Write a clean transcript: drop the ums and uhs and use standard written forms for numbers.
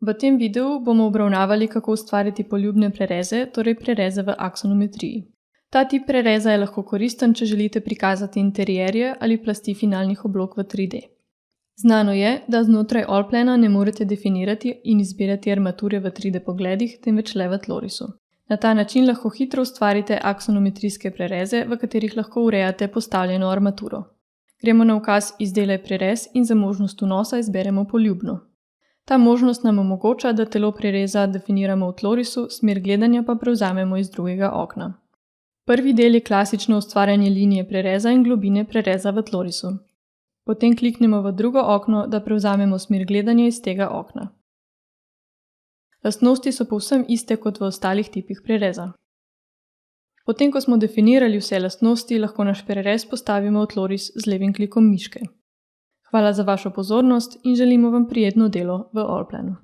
V tem videu bomo obravnavali, kako ustvariti poljubne prereze, torej prereze v aksonometriji. Ta tip prereza je lahko koristen, če želite prikazati interierje ali plasti finalnih oblog v 3D. Znano je, da znotraj Allplana ne morete definirati in izbirati armature v 3D pogledih, temveč le v tlorisu. Na ta način lahko hitro ustvarite aksonometrijske prereze, v katerih lahko urejate postavljeno armaturo. Gremo na ukaz Izdelaj prerez in za možnost vnosa izberemo poljubno. Ta možnost nam omogoča, da telo prereza definiramo v tlorisu, smer gledanja pa prevzamemo iz drugega okna. Prvi del je klasično ustvarjanje linije prereza in globine prereza v tlorisu. Potem kliknemo v drugo okno, da prevzamemo smer gledanja iz tega okna. Lastnosti so povsem iste kot v ostalih tipih prereza. Potem, ko smo definirali vse lastnosti, lahko naš prerez postavimo v tloris z levim klikom miške. Hvala za vašo pozornost in želimo vam prijetno delo v Allplanu.